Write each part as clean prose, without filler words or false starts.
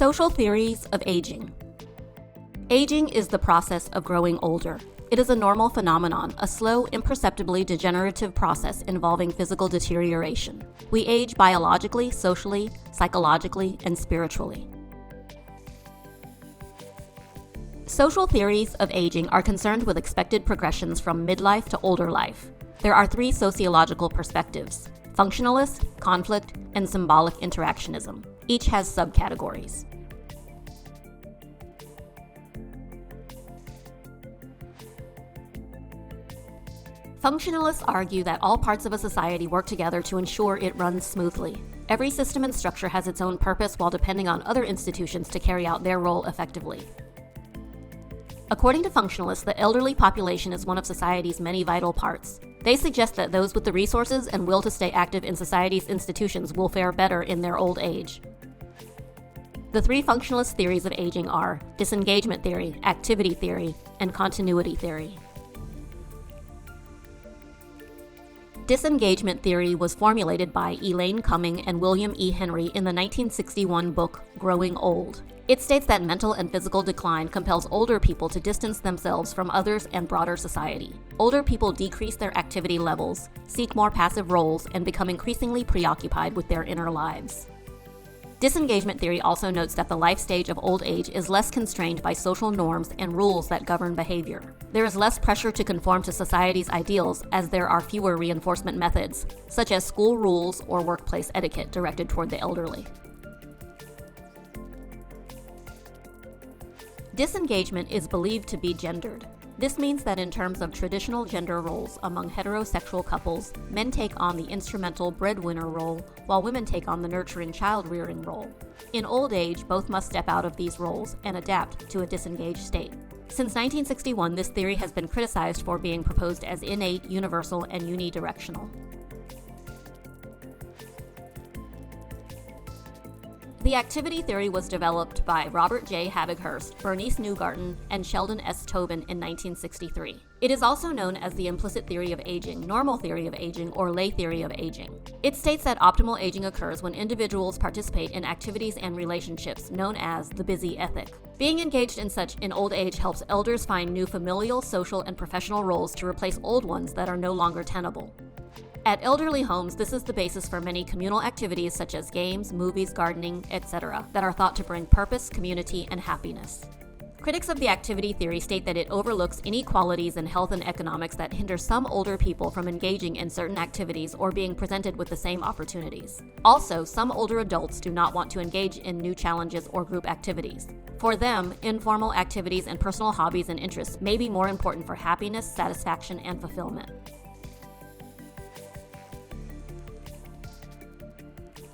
Social theories of aging. Aging is the process of growing older. It is a normal phenomenon, a slow, imperceptibly degenerative process involving physical deterioration. We age biologically, socially, psychologically, and spiritually. Social theories of aging are concerned with expected progressions from midlife to older life. There are three sociological perspectives: functionalist, conflict, and symbolic interactionism. Each has subcategories. Functionalists argue that all parts of a society work together to ensure it runs smoothly. Every system and structure has its own purpose while depending on other institutions to carry out their role effectively. According to functionalists, the elderly population is one of society's many vital parts. They suggest that those with the resources and will to stay active in society's institutions will fare better in their old age. The three functionalist theories of aging are disengagement theory, activity theory, and continuity theory. Disengagement theory was formulated by Elaine Cumming and William E. Henry in the 1961 book Growing Old. It states that mental and physical decline compels older people to distance themselves from others and broader society. Older people decrease their activity levels, seek more passive roles, and become increasingly preoccupied with their inner lives. Disengagement theory also notes that the life stage of old age is less constrained by social norms and rules that govern behavior. There is less pressure to conform to society's ideals as there are fewer reinforcement methods, such as school rules or workplace etiquette directed toward the elderly. Disengagement is believed to be gendered. This means that in terms of traditional gender roles among heterosexual couples, men take on the instrumental breadwinner role, while women take on the nurturing child-rearing role. In old age, both must step out of these roles and adapt to a disengaged state. Since 1961, this theory has been criticized for being proposed as innate, universal, and unidirectional. The activity theory was developed by Robert J. Havighurst, Bernice Newgarden, and Sheldon S. Tobin in 1963. It is also known as the implicit theory of aging, normal theory of aging, or lay theory of aging. It states that optimal aging occurs when individuals participate in activities and relationships known as the busy ethic. Being engaged in such in old age helps elders find new familial, social, and professional roles to replace old ones that are no longer tenable. At elderly homes, this is the basis for many communal activities such as games, movies, gardening, etc., that are thought to bring purpose, community, and happiness. Critics of the activity theory state that it overlooks inequalities in health and economics that hinder some older people from engaging in certain activities or being presented with the same opportunities. Also, some older adults do not want to engage in new challenges or group activities. For them, informal activities and personal hobbies and interests may be more important for happiness, satisfaction, and fulfillment.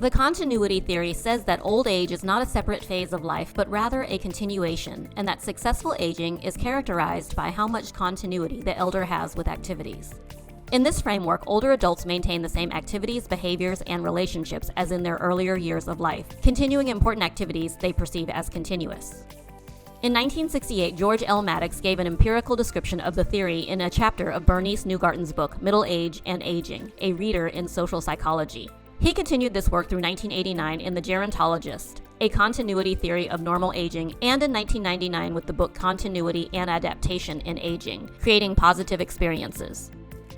The continuity theory says that old age is not a separate phase of life, but rather a continuation, and that successful aging is characterized by how much continuity the elder has with activities. In this framework, older adults maintain the same activities, behaviors, and relationships as in their earlier years of life, continuing important activities they perceive as continuous. In 1968, George L. Maddox gave an empirical description of the theory in a chapter of Bernice Newgarden's book, Middle Age and Aging, A Reader in Social Psychology. He continued this work through 1989 in The Gerontologist, A Continuity Theory of Normal Aging, and in 1999 with the book Continuity and Adaptation in Aging, Creating Positive Experiences.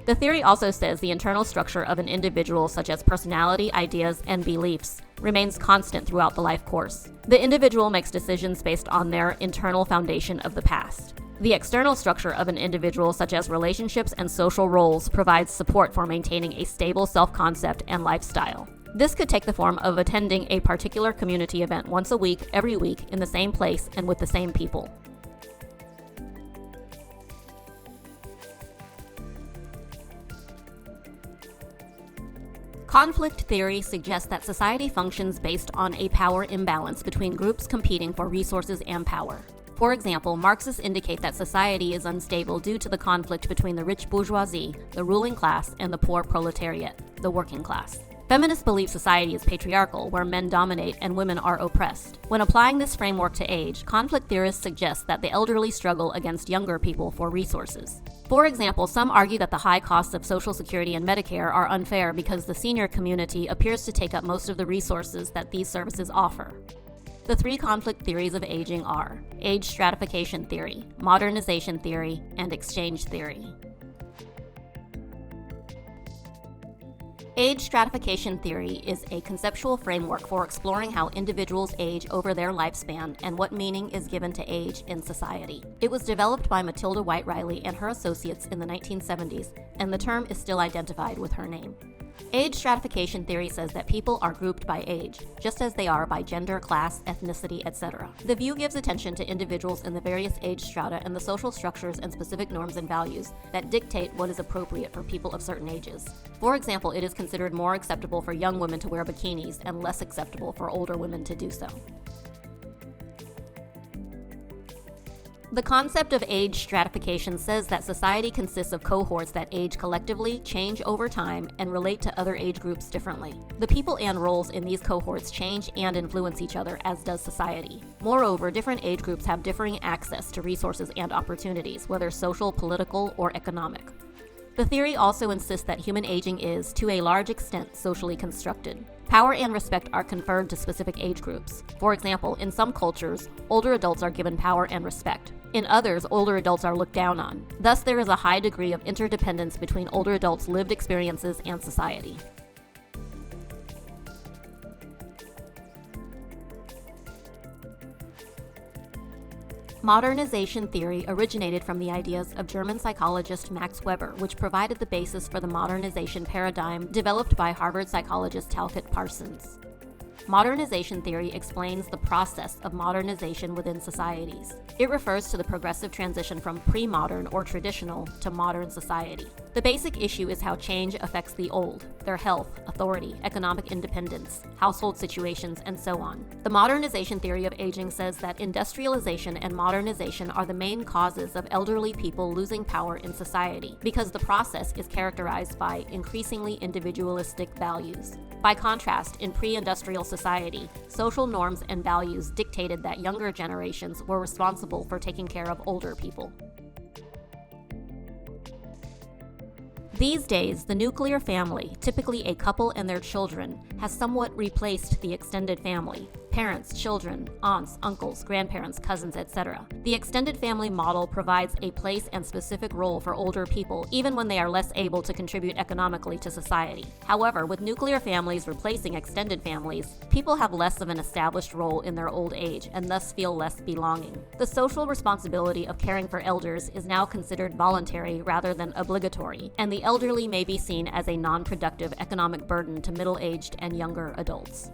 The theory also says the internal structure of an individual, such as personality, ideas, and beliefs, remains constant throughout the life course. The individual makes decisions based on their internal foundation of the past. The external structure of an individual, such as relationships and social roles, provides support for maintaining a stable self-concept and lifestyle. This could take the form of attending a particular community event once a week, every week, in the same place and with the same people. Conflict theory suggests that society functions based on a power imbalance between groups competing for resources and power. For example, Marxists indicate that society is unstable due to the conflict between the rich bourgeoisie, the ruling class, and the poor proletariat, the working class. Feminists believe society is patriarchal, where men dominate and women are oppressed. When applying this framework to age, conflict theorists suggest that the elderly struggle against younger people for resources. For example, some argue that the high costs of Social Security and Medicare are unfair because the senior community appears to take up most of the resources that these services offer. The three conflict theories of aging are age stratification theory, modernization theory, and exchange theory. Age stratification theory is a conceptual framework for exploring how individuals age over their lifespan and what meaning is given to age in society. It was developed by Matilda White Riley and her associates in the 1970s, and the term is still identified with her name. Age stratification theory says that people are grouped by age, just as they are by gender, class, ethnicity, etc. The view gives attention to individuals in the various age strata and the social structures and specific norms and values that dictate what is appropriate for people of certain ages. For example, it is considered more acceptable for young women to wear bikinis and less acceptable for older women to do so. The concept of age stratification says that society consists of cohorts that age collectively, change over time, and relate to other age groups differently. The people and roles in these cohorts change and influence each other, as does society. Moreover, different age groups have differing access to resources and opportunities, whether social, political, or economic. The theory also insists that human aging is, to a large extent, socially constructed. Power and respect are conferred to specific age groups. For example, in some cultures, older adults are given power and respect. In others, older adults are looked down on. Thus, there is a high degree of interdependence between older adults' lived experiences and society. Modernization theory originated from the ideas of German psychologist Max Weber, which provided the basis for the modernization paradigm developed by Harvard psychologist Talcott Parsons. Modernization theory explains the process of modernization within societies. It refers to the progressive transition from pre-modern or traditional to modern society. The basic issue is how change affects the old, their health, authority, economic independence, household situations, and so on. The modernization theory of aging says that industrialization and modernization are the main causes of elderly people losing power in society, because the process is characterized by increasingly individualistic values. By contrast, in pre-industrial society, social norms and values dictated that younger generations were responsible for taking care of older people. These days, the nuclear family, typically a couple and their children, has somewhat replaced the extended family. Parents, children, aunts, uncles, grandparents, cousins, etc. The extended family model provides a place and specific role for older people, even when they are less able to contribute economically to society. However, with nuclear families replacing extended families, people have less of an established role in their old age and thus feel less belonging. The social responsibility of caring for elders is now considered voluntary rather than obligatory, and the elderly may be seen as a non-productive economic burden to middle-aged and younger adults.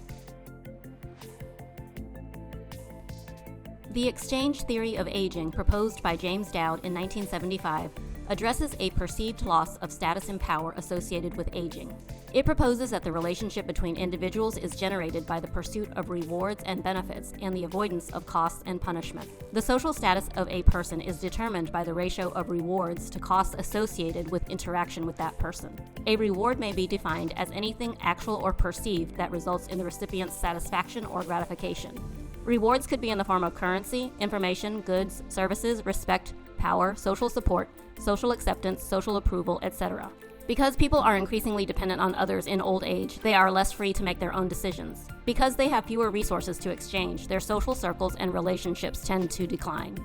The exchange theory of aging, proposed by James Dowd in 1975, addresses a perceived loss of status and power associated with aging. It proposes that the relationship between individuals is generated by the pursuit of rewards and benefits and the avoidance of costs and punishment. The social status of a person is determined by the ratio of rewards to costs associated with interaction with that person. A reward may be defined as anything actual or perceived that results in the recipient's satisfaction or gratification. Rewards could be in the form of currency, information, goods, services, respect, power, social support, social acceptance, social approval, etc. Because people are increasingly dependent on others in old age, they are less free to make their own decisions. Because they have fewer resources to exchange, their social circles and relationships tend to decline.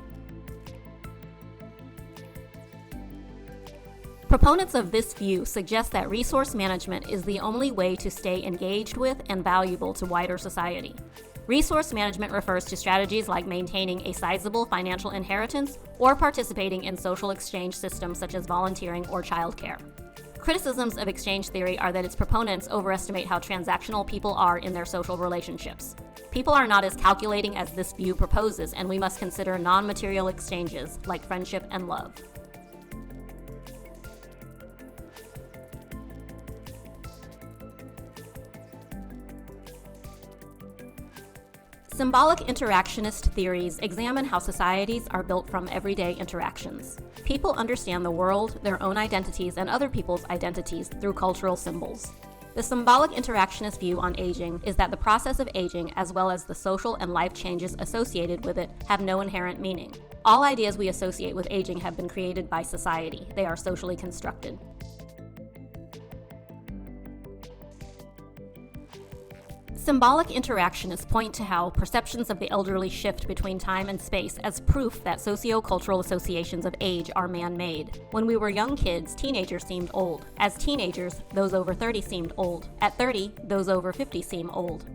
Proponents of this view suggest that resource management is the only way to stay engaged with and valuable to wider society. Resource management refers to strategies like maintaining a sizable financial inheritance or participating in social exchange systems such as volunteering or childcare. Criticisms of exchange theory are that its proponents overestimate how transactional people are in their social relationships. People are not as calculating as this view proposes, and we must consider non-material exchanges like friendship and love. Symbolic interactionist theories examine how societies are built from everyday interactions. People understand the world, their own identities, and other people's identities through cultural symbols. The symbolic interactionist view on aging is that the process of aging, as well as the social and life changes associated with it, have no inherent meaning. All ideas we associate with aging have been created by society. They are socially constructed. Symbolic interactionists point to how perceptions of the elderly shift between time and space as proof that socio-cultural associations of age are man-made. When we were young kids, teenagers seemed old. As teenagers, those over 30 seemed old. At 30, those over 50 seem old.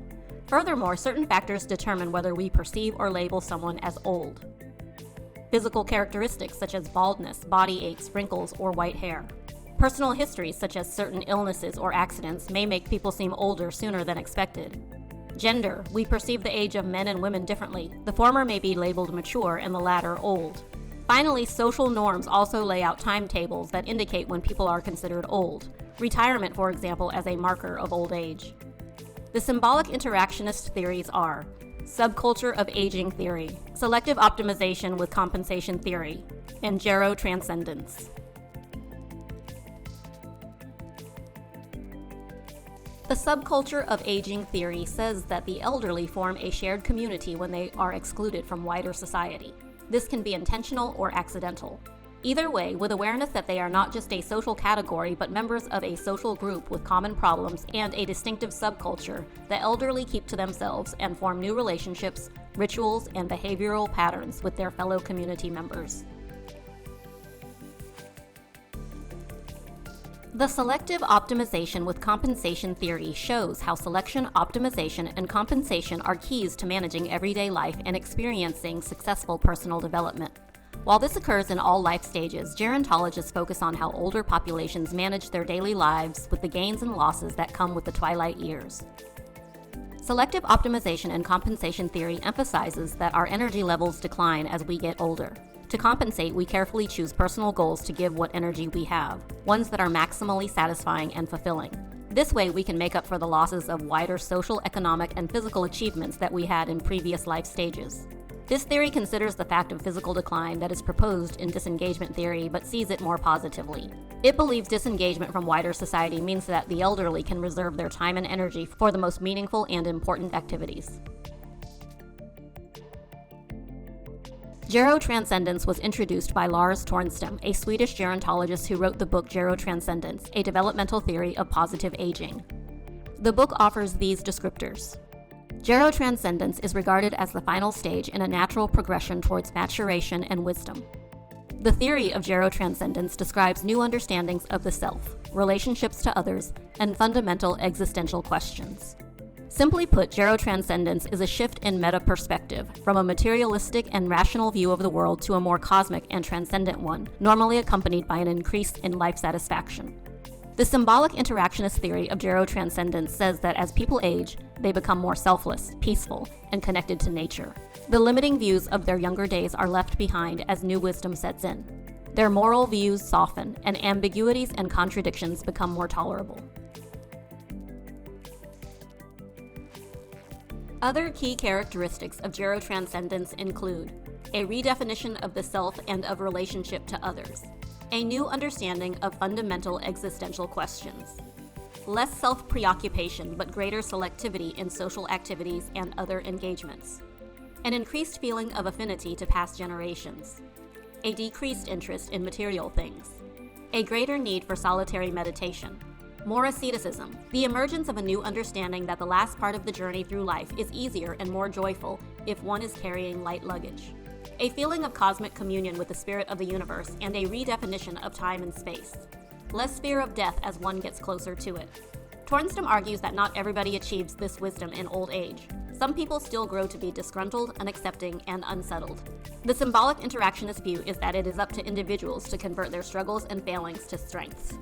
Furthermore, certain factors determine whether we perceive or label someone as old. Physical characteristics such as baldness, body aches, wrinkles, or white hair. Personal histories such as certain illnesses or accidents may make people seem older sooner than expected. Gender, we perceive the age of men and women differently. The former may be labeled mature and the latter old. Finally, social norms also lay out timetables that indicate when people are considered old. Retirement, for example, as a marker of old age. The symbolic interactionist theories are subculture of aging theory, selective optimization with compensation theory, and gerotranscendence. The subculture of aging theory says that the elderly form a shared community when they are excluded from wider society. This can be intentional or accidental. Either way, with awareness that they are not just a social category but members of a social group with common problems and a distinctive subculture, the elderly keep to themselves and form new relationships, rituals, and behavioral patterns with their fellow community members. The selective optimization with compensation theory shows how selection, optimization, and compensation are keys to managing everyday life and experiencing successful personal development. While this occurs in all life stages, gerontologists focus on how older populations manage their daily lives with the gains and losses that come with the twilight years. Selective optimization and compensation theory emphasizes that our energy levels decline as we get older. To compensate, we carefully choose personal goals to give what energy we have, ones that are maximally satisfying and fulfilling. This way, we can make up for the losses of wider social, economic, and physical achievements that we had in previous life stages. This theory considers the fact of physical decline that is proposed in disengagement theory, but sees it more positively. It believes disengagement from wider society means that the elderly can reserve their time and energy for the most meaningful and important activities. Gerotranscendence was introduced by Lars Tornstam, a Swedish gerontologist who wrote the book Gerotranscendence, a developmental theory of positive aging. The book offers these descriptors. Gerotranscendence is regarded as the final stage in a natural progression towards maturation and wisdom. The theory of gerotranscendence describes new understandings of the self, relationships to others, and fundamental existential questions. Simply put, gerotranscendence is a shift in meta-perspective, from a materialistic and rational view of the world to a more cosmic and transcendent one, normally accompanied by an increase in life satisfaction. The symbolic interactionist theory of gerotranscendence says that as people age, they become more selfless, peaceful, and connected to nature. The limiting views of their younger days are left behind as new wisdom sets in. Their moral views soften, and ambiguities and contradictions become more tolerable. Other key characteristics of gerotranscendence include a redefinition of the self and of relationship to others, a new understanding of fundamental existential questions, less self-preoccupation but greater selectivity in social activities and other engagements, an increased feeling of affinity to past generations, a decreased interest in material things, a greater need for solitary meditation, more asceticism, the emergence of a new understanding that the last part of the journey through life is easier and more joyful if one is carrying light luggage, a feeling of cosmic communion with the spirit of the universe, and a redefinition of time and space, less fear of death as one gets closer to it. Tornstam argues that not everybody achieves this wisdom in old age. Some people still grow to be disgruntled, unaccepting, and unsettled. The symbolic interactionist view is that it is up to individuals to convert their struggles and failings to strengths.